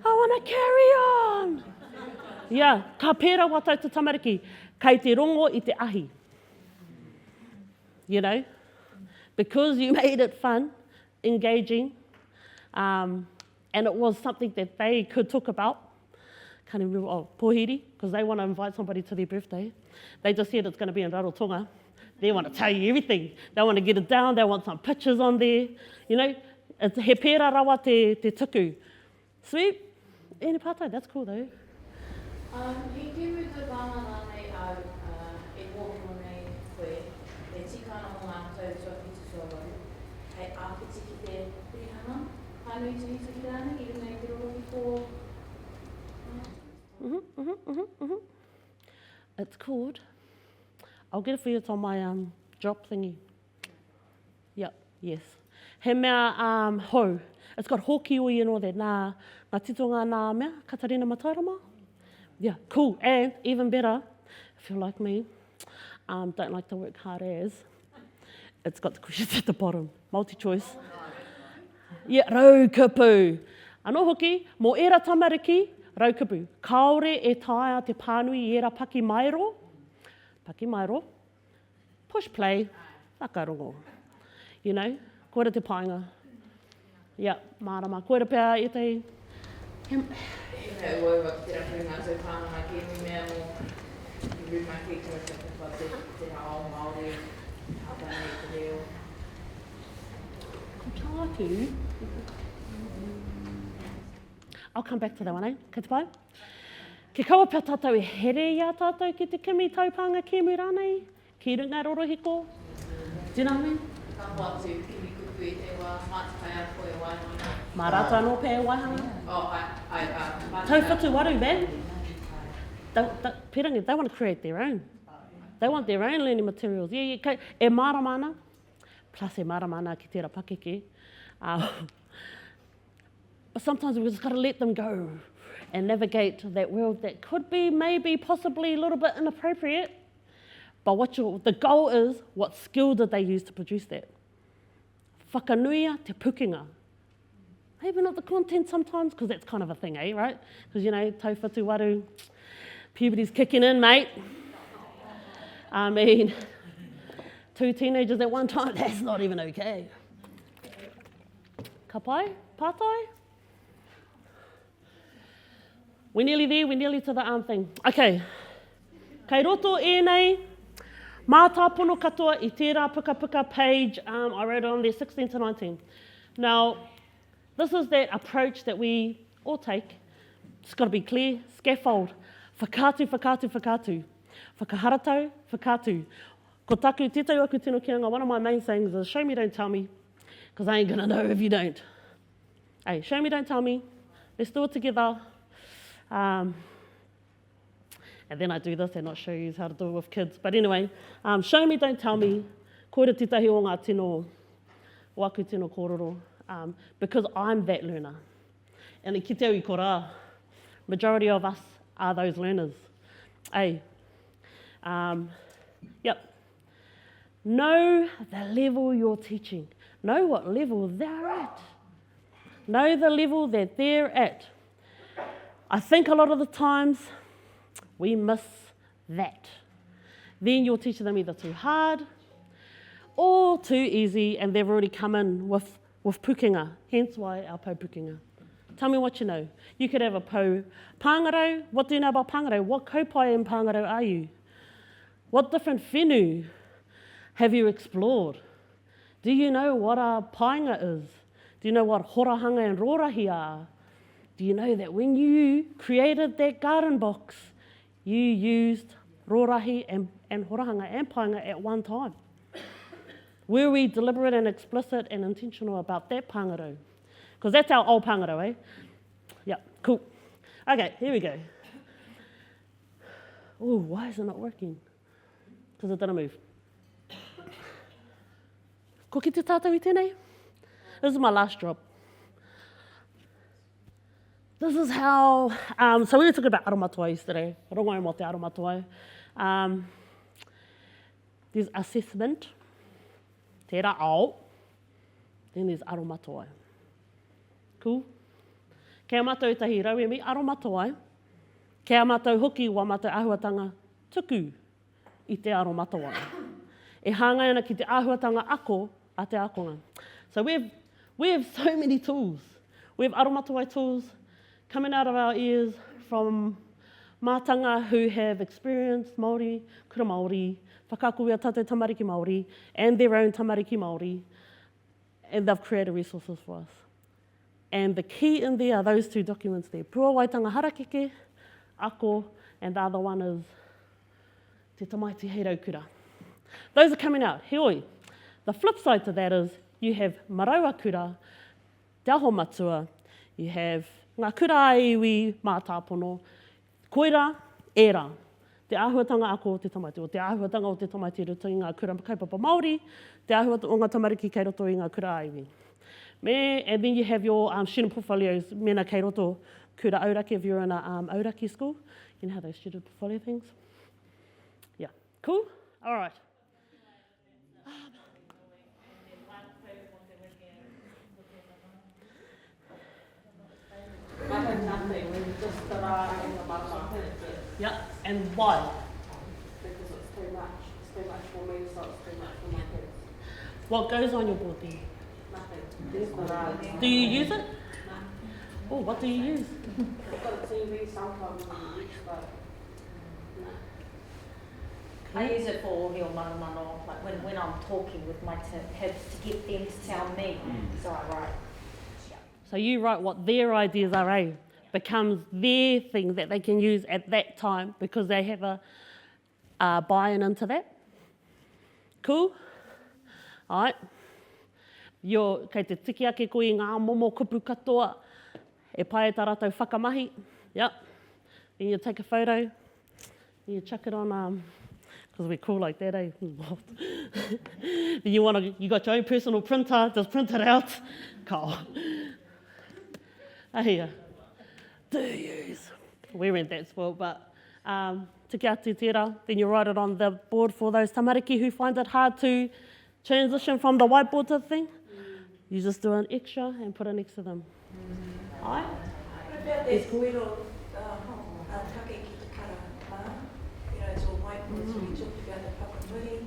I want to carry on. Yeah, ka pērā wā tau te tamariki, kei te rongo I te ahi. You know, because you made it fun, engaging, and it was something that they could talk about. Can't even remember, pohiri, because they want to invite somebody to their birthday. They just said it's going to be in Rarotonga. They want to tell you everything. They want to get it down. They want some pictures on there. You know, it's he pērā rawa te tuku. Sweet. Eni pātai, that's cool though. He came with the wānanga nei au, e kōpio nei koe, e tikana o ngā tautua ki te sōrau, hei ākiti ki te pirihanga, hānui tui tuki rāna, I runga I te roro ki tō. It's called, I'll get it for you, it's on my drop thingy. Yep, yes. He mea hou. It's got hoki oi and all that. Nā titonga nā mea, Katarina Matairama. Yeah, cool. And even better, if you're like me, don't like to work hard as, it's got the questions at the bottom. Multi-choice. Yeah, raukapu. Anō hoki, mō era tamariki, raukapu. Kaore e taia te pānui I era paki mairo. Paki mairo. Push play. Whakarongo. You know, koera te painga. Yeah, mārama. Koera pēr I te... Hei oiwa ki te rapu ngā tau pānanga ki mi mea mō I rumaki kua te wha te rao Māori, hāpani te reo. Ko tātu. I'll come back to that one, eh? Kei te pai? Ke kaua pia tātou E here I a tātou ki te kimi taupanga kēmu rānei, ki runga rorohiko. Do you know what I mean? Ka watu kimi kupu I te wā, mātikai a koe waihanga. Mā rātou anō pē waihanga. Oh, Tau whatu waru, man. Pirangi, they want to create their own. They want their own learning materials. Yeah, e māramana, plus e māramana ki tērā pakeke. But sometimes we've just got to let them go and navigate that world that could be maybe possibly a little bit inappropriate. But the goal is, what skill did they use to produce that? Whakanuia te pukinga. Maybe not the content sometimes, because that's kind of a thing, eh, right? Because, you know, tauwhatu waru, puberty's kicking in, mate. I mean, 2 teenagers at one time, that's not even okay. Ka pai? Pātai? We're nearly there, we're nearly to the thing. Okay. Kei roto e nei, mā tāpono katoa I tērā puka page, I wrote it on there, 16 to 19. Now, this is that approach that we all take. It's got to be clear, scaffold. Whakātu. Whakaharatau, whakātu. Ko taku te tau aku tino kianga, one of my main sayings is, show me, don't tell me, because I ain't going to know if you don't. Hey, show me, don't tell me. Let's do it together. And then I do this and not show you how to do it with kids. But anyway, show me, don't tell me. Koera titahi o ngā tino, o aku tino kōrero. Because I'm that learner. And ki te au I korā, majority of us are those learners. Yep. Know the level you're teaching. Know what level they're at. Know the level that they're at. I think a lot of the times we miss that. Then you're teaching them either too hard or too easy, and they've already come in with pukinga, hence why our pou pukinga. Tell me what you know. You could have a pou pāngarau. What do you know about pāngarau? What kaupai in pāngarau are you? What different whenua have you explored? Do you know what a painga is? Do you know what horahanga and rorahi are? Do you know that when you created that garden box, you used rorahi and horahanga and painga at one time? Were we deliberate and explicit and intentional about that pangaro? Because that's our old pangaro, eh? Yeah, cool. Okay, here we go. Oh, why is it not working? Because it didn't move. Ko ki te tātou I tēnei? This is my last drop. This is how, so we were talking about aromatua yesterday. Rongai mo te aromatua. There's assessment, tērā ao, then there's aromatua. Cool? Kei mātou tahi rau mi aromatua, kei mātou hoki wa mātou āhuatanga tuku I te aromatua. E hāngai ana ki te āhuatanga ako a te akonga. So we have so many tools. We have aromatua tools coming out of our ears from mātanga who have experienced Māori, kura Māori, whakakuia tātou tamariki Māori, and their own tamariki Māori, and they've created resources for us. And the key in there are those two documents there. Pua waitanga harakeke, ako, and the other one is te tamaiti heirau kura. Those are coming out, heoi. The flip side to that is you have maraua kura, te aho matua, you have ngā kura iwi mā tāpono, koira, era. Te āhuatanga ako o te tamaiti, o te āhuatanga o te tamaiti roto I ngā kura kaipapa Māori, te āhuatanga o ngā tamariki kei roto I ngā kura iwi. And then you have your student portfolios, mena kei roto kura auraki, if you're in a auraki school. You know how those student portfolio things? Yeah, cool? All right. Yeah, and why? Because it's too much. It's too much for me, so it's too much for my kids. What goes on your board then? Nothing. Do you use it? Oh, what do you use? I've got a TV sometimes on the week, but no. I use it for all your mano, like when I'm talking with my kids to get them to tell me, so I write. So you write what their ideas are, eh? Becomes their thing that they can use at that time because they have a buy-in into that. Cool? All right. Kei te tiki ake koe I ngā momo kupu katoa, e pai tā rātou whakamahi. Yep. Then you take a photo, then you chuck it on, because we're cool like that, eh? Then you got your own personal printer, just print it out. Cool. Ahia. Do use. We weren't that spoiled, but te kia te tērā, then you write it on the board for those tamariki who find it hard to transition from the whiteboard to the thing. You just do an extra and put it next to them. Alright? What about that koiro take ki te kara mā? You know, it's all whiteboards. We talked about the whakamuri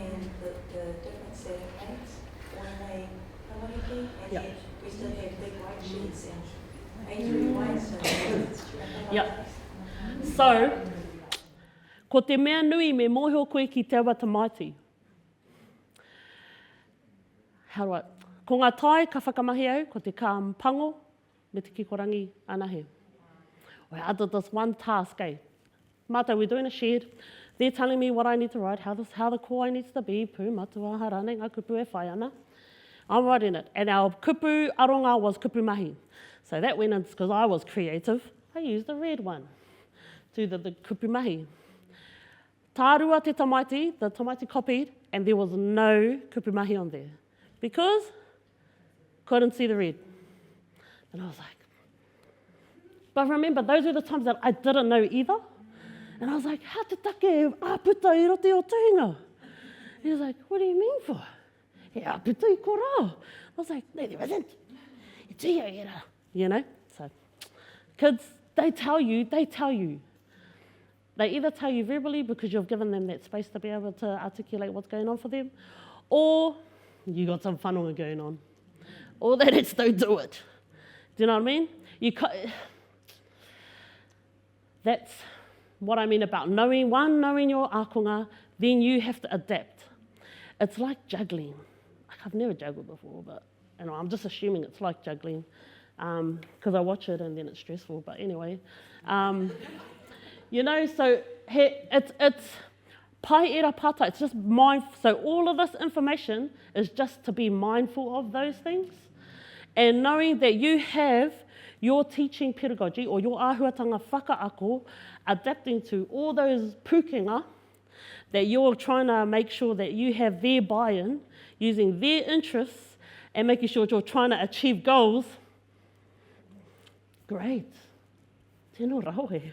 and the difference that it makes when they tamariki, and yet we still have big white sheets and A3 whites. Yep. So, ko te mea nui me mōhio koe ki te awa tamaiti. How do I... Ko ngā tai ka whakamahi au, ko te ka pango, me te kikorangi anahe. I did this one task, eh? Mata, we're doing a shed. They're telling me what I need to write, how the kōai needs to be, pū, matua, harane, ngā kupu e whai ana. I'm writing it. And our kupu aronga was kupu mahi. So that went in, because I was creative, I used the red one to the kupu mahi. Tārua te tamaiti, the tamaiti copied, and there was no kupu mahi on there. Because couldn't see the red. And I was like, but remember, those were the times that I didn't know either. And I was like, how te take āputa I rote o tuhinga? He was like, what do you mean for? He āputa I korā. I was like, no, there isn't. It's here. You know? So, kids, they tell you. They either tell you verbally because you've given them that space to be able to articulate what's going on for them, or you got some whanonga going on. Or they just don't do it. Do you know what I mean? what I mean about knowing your akonga, then you have to adapt. It's like juggling. I've never juggled before, but I'm just assuming it's like juggling because I watch it and then it's stressful. But anyway, so it's pai era pata. It's just mindful. So all of this information is just to be mindful of those things and knowing that you have your teaching pedagogy or your āhuatanga whakaako adapting to all those pukenga, that you're trying to make sure that you have their buy-in, using their interests, and making sure you're trying to achieve goals. Great. Tēnō rau he.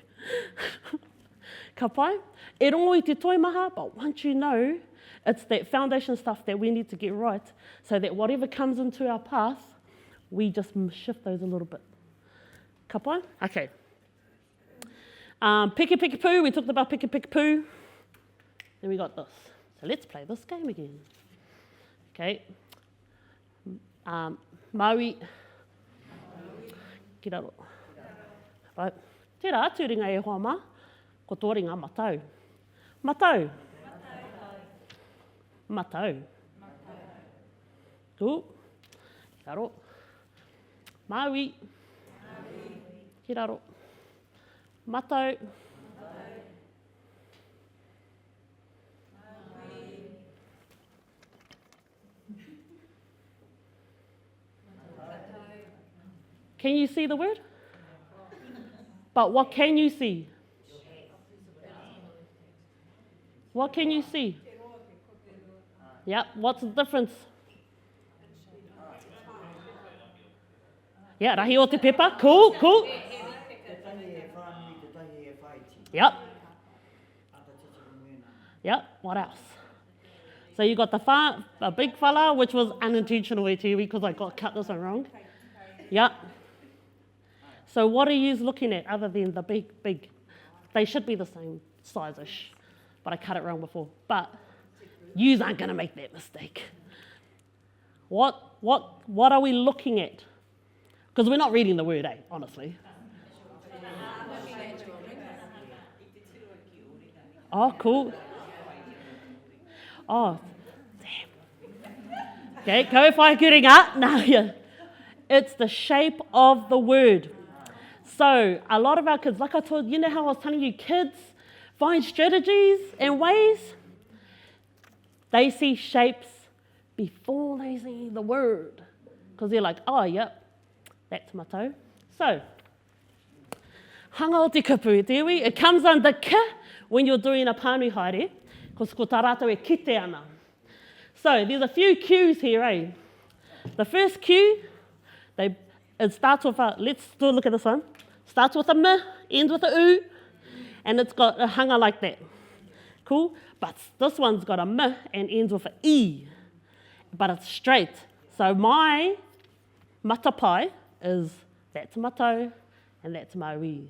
Ka pai? E rongo I te toimaha, but once you know, it's that foundation stuff that we need to get right so that whatever comes into our path, we just shift those a little bit. Ka pai? Okay. Piki piki poo, we talked about piki piki poo. Then we got this. So let's play this game again. Okay. Maui. Ki raro. Right. Tērā, tūringa e hoa mā, ko tō ringa matau. Matau. Matau. Cool. Ki raro. Maui. Ki raro. Matau. Can you see the word? But what can you see? What can you see? Yeah, what's the difference? Yeah, rahi o te pepa. Cool, cool. Yep. Yep, what else? So you got the big fella, which was unintentional because I cut this one wrong. Yep. So what are you looking at other than the big? They should be the same size-ish, but I cut it wrong before. But yous aren't going to make that mistake. What are we looking at? Because we're not reading the word, honestly. Oh, cool. Oh, damn. Okay, ko whai kuringa. Now, yeah. It's the shape of the word. So a lot of our kids, like I told you, know how I was telling you, kids find strategies and ways. They see shapes before they see the word. Because they're like, oh, yep, that's matau. So, hanga o te kupu, te iwi, it comes under ka when you're doing a pānui haere, because ko tā rātou e kite ana. So, there's a few cues here, The first cue, it starts with let's do a look at this one. Starts with a m, ends with a u, and it's got a hanga like that. Cool? But this one's got a m and ends with an e, but it's straight. So my matapai is that's matau and that's maui.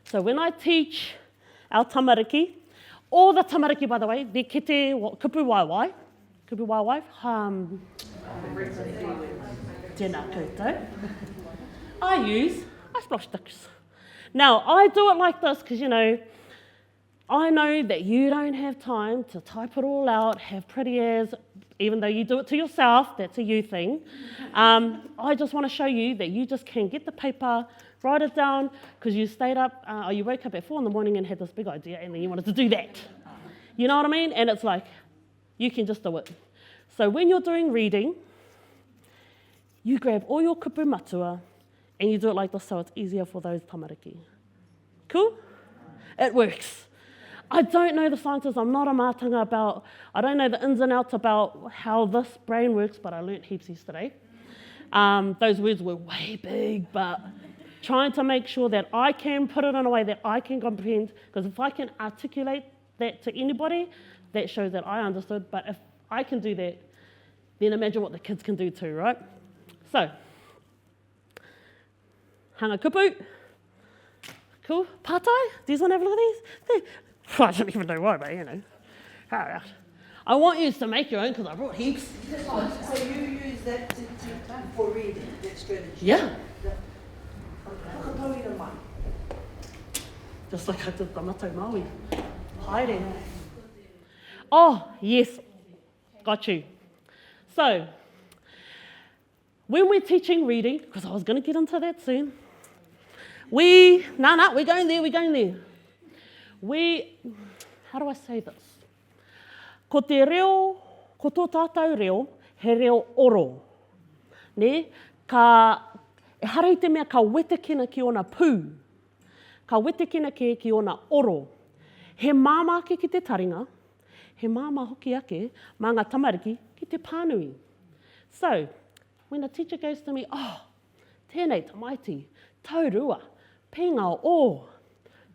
So when I teach our tamariki, all the tamariki, by the way, they kite kupu waiwai. Kupu waiwai. Tēnā koutou. I splash sticks. Now, I do it like this because, I know that you don't have time to type it all out, have pretty as, even though you do it to yourself, that's a you thing. I just want to show you that you just can get the paper, write it down, because you stayed up, or you woke up at 4 in the morning and had this big idea, and then you wanted to do that. You know what I mean? And it's like, you can just do it. So when you're doing reading, you grab all your kupu matua, and you do it like this so it's easier for those tamariki. Cool? It works. I don't know the sciences, I'm not a mātanga I don't know the ins and outs about how this brain works, but I learnt heaps yesterday. Those words were way big, but trying to make sure that I can put it in a way that I can comprehend, because if I can articulate that to anybody, that shows that I understood, but if I can do that, then imagine what the kids can do too, right? So, hanga kupu. Cool. Pātai? Do you want to have a look at these? I don't even know why, but Alright. I want you to make your own because I brought heaps. So you use that for reading, that strategy? Yeah. Just like I did the Matau Maui. Haere. Oh, yes. Got you. So, when we're teaching reading, because I was going to get into that soon, we're going there. How do I say this? Ko te reo, ko tō tātou reo, he reo oro. Ne? E hara i te mea ka wetekina ki ona pū. Ka wetekina ki ona oro. He māma ake ki te taringa, he māma hoki ake, mā ngā tamariki ki te pānui. So, when a teacher goes to me, tēnei tamaiti, taurua, pēngā o,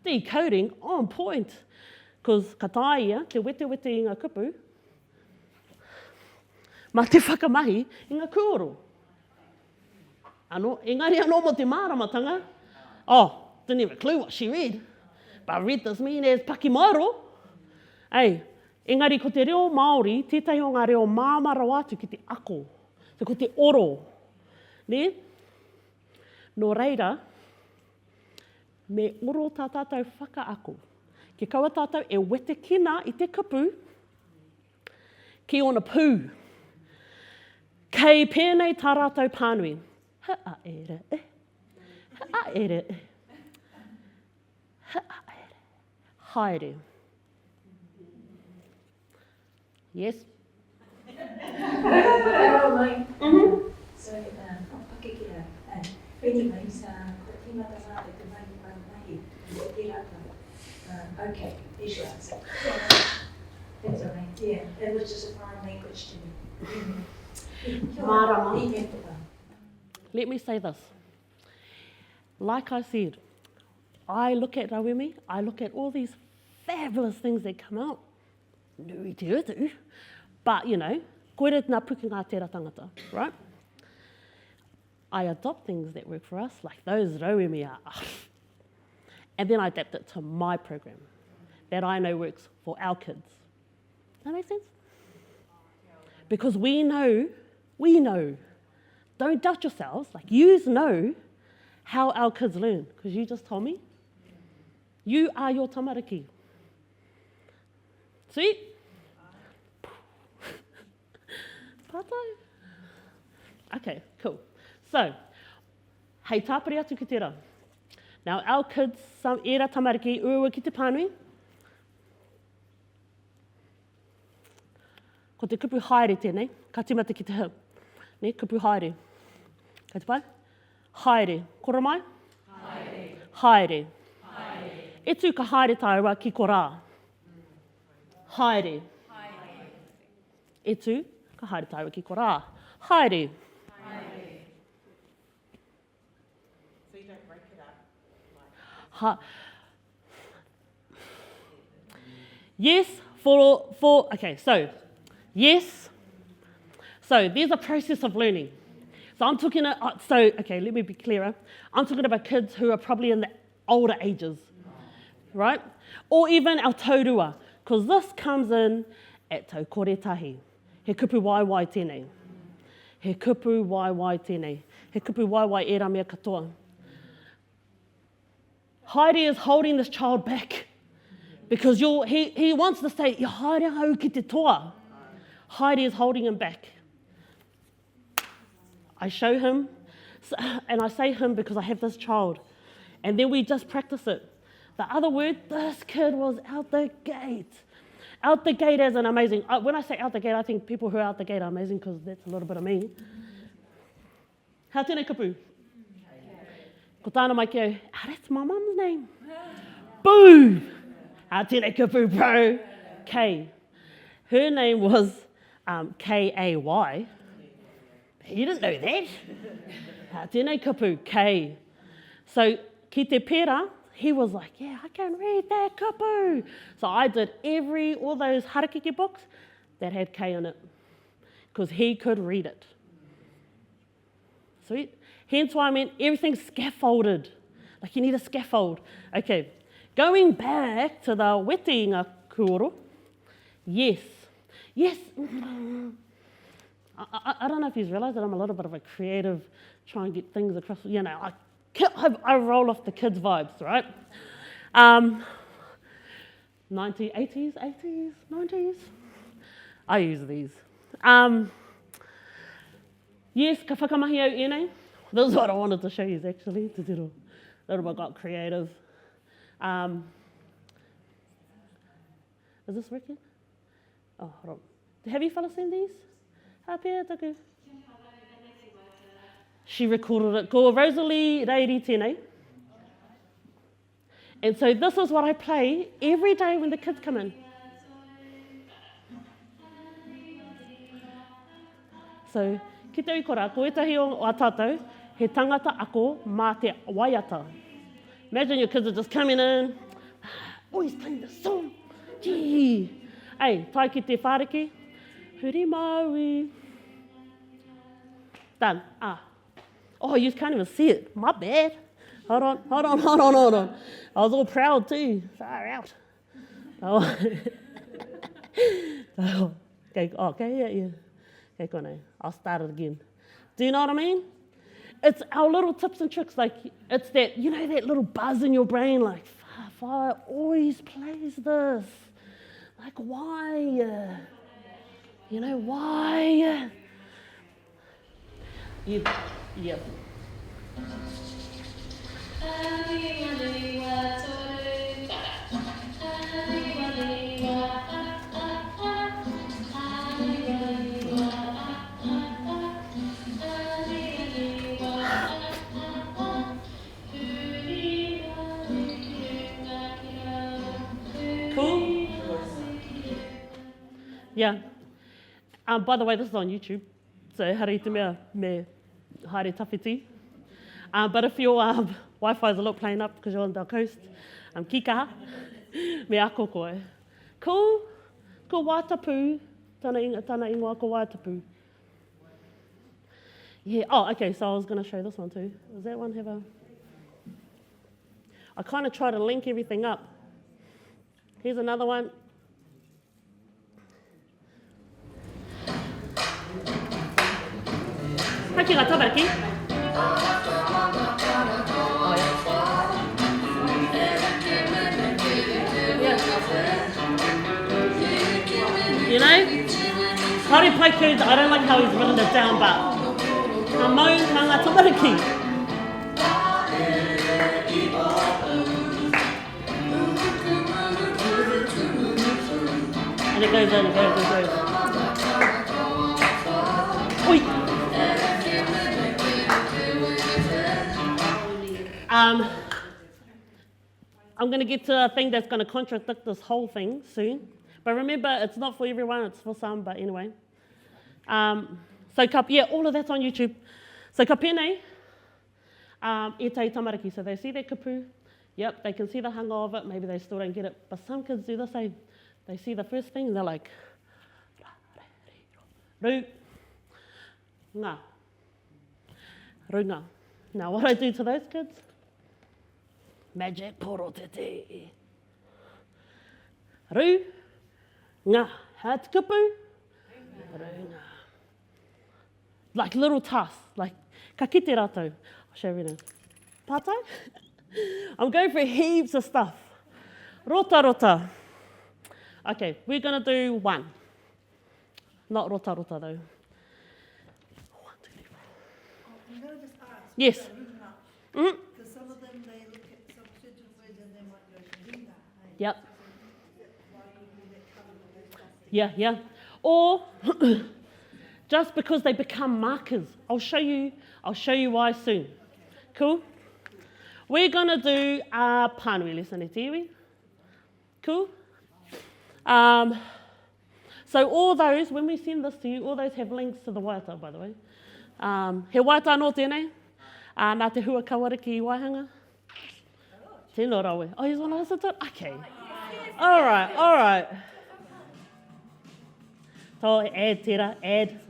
decoding, on point. Because ka tāia, te wete i ngā kupu, ma te whakamahi i ngā kuoro. Engari anō mo te māramatanga, didn't even clue what she read, but read this mean as pakimaro. Engari ko te reo Māori, tētahi o ngā reo māmara wātu ki te ako, ko te oro. Ne? Nō reira, me oro tā tātou whakaako. Ke kaua tātou e wete kina i te kupu ki ona pū. Kei pēnei tā rātou pānui. Haere e. Haere. Yes? Hello, Mike. So, pakekira. Anyways, ko tīmata nā te mahi mahi, te rata. Okay, here's your answer. That's all right. Yeah, it was just a foreign language to me. Marama. Let me say this. Like I said, I look at Rawemi, I look at all these fabulous things that come out. Nui te utu. But, koere ngā pukinga tērā tangata, right? I adopt things that work for us, like those Rawemi are. And then I adapt it to my program that I know works for our kids. That make sense? Because we know, don't doubt yourselves, like yous know how our kids learn, because you just told me. You are your tamariki. Sweet? Okay, cool. So, hei tāpiri atu ki te rā. Now, our kids, some era tamariki, ua ki te pānui. Ko te kupu haere tēnei, ka tīmata ki te hip. Ne, kupu haere. Ka te pai? Haere. Kora mai? Haere. E tū ka haere tāua ki ko rā. Haere. E tū ka haere tāua ki ko rā. Haere. So you don't break it up? Yes, yes. So there's a process of learning. So I'm talking, let me be clearer. I'm talking about kids who are probably in the older ages, right? Or even our taurua, because this comes in at tau koretahi. He kupu waiwai tēnei. He kupu waiwai tēnei. He kupu waiwai e rā mea katoa. Heidi is holding this child back because he wants to say, "Ya haere hau ki te toa." Heidi is holding him back. I show him, and I say him because I have this child. And then we just practice it. The other word, this kid was out the gate. Out the gate as an amazing, when I say out the gate, I think people who are out the gate are amazing because that's a little bit of me. Hā tēnei kupu? Ko tāna mai ki au, that's my mum's name. Boo! Hā tēnei kupu, bro. Kay. Her name was K-A-Y. You didn't know that. Hā tēnei kupu, Kay. So, ki te pērā, he was like, yeah, I can read that kupu. So I did all those harakeke books that had K in it because he could read it. Sweet. Hence why I meant everything's scaffolded. Like you need a scaffold. Okay, going back to the wetinga kuoro. Yes. I don't know if you've realised that I'm a little bit of a creative, try and get things across, I roll off the kids' vibes, right? 80s, 90s. I use these. Yes, ka whakamahi au ēnei. This is what I wanted to show you actually. Te tiro. A little bit got creative. Is this working? Oh, hold on. Have you fellas seen these? Hapea taku. She recorded it. Ko Rosalie Reiri tēnei. And so this is what I play every day when the kids come in. So, ki te ukora, ko etahi o a tātou, he tangata ako mā te waiata. Imagine your kids are just coming in, oh, he's playing this song. Gee. Hey, tai ki te whāriki, huri maui. Done. Oh, you can't even see it. My bad. Hold on. I was all proud too. Far out. Oh. Okay, yeah. Okay, konei. I'll start it again. Do you know what I mean? It's our little tips and tricks. Like, it's that, you know, that little buzz in your brain, like, Whai always plays this. Like, why? You know, why? Yep. Cool? Yeah. By the way, this is on YouTube. So, haere te mea me haere tawhiti. But if your Wi-Fi is a little playing up because you're on the coast, kikaha, me ako koe. Ko wātapu, tana ingoa ko wātapu. Yeah, oh, okay, so I was going to show this one too. Does that one have a... I kind of try to link everything up. Here's another one. Haki ngā tamariki. You know, Hari Paiku, I don't like how he's written it down, but ka mau ka ngā tamariki. And it goes on, it goes. Oi! I'm going to get to a thing that's going to contradict this whole thing soon. But remember, it's not for everyone, it's for some, but anyway. All of that's on YouTube. So ka pēnei, e tai tamariki. So they see their kupu, yep, they can see the hanga of it, maybe they still don't get it. But some kids do the same. They see the first thing and they're like, ru, ngā, runga. Now what I do to those kids, magic poro te te. Ru, ngā, hat kupu, runga. Like little tasks, like ka kite rātou. I'll show you now. Pātai? I'm going for heaps of stuff. Rota. Okay, we're going to do one. Not rota though. 1, 2, 3, 4. I'm going to just ask. Yes. Because some of them, they look at some certain words and they might go, Rina. Yep. Why would we let Yeah. Or just because they become markers. I'll show you why soon. Cool? We're going to do a pānui lesson e te iwi. Cool? So all those, when we send this to you, all those have links to the waiata, by the way. He waiata anō tēnei. Nā te hua kawariki i Waihanga. Tēnā rawe. Oh, you want to listen to it? Okay. All right. So add, tērā, add.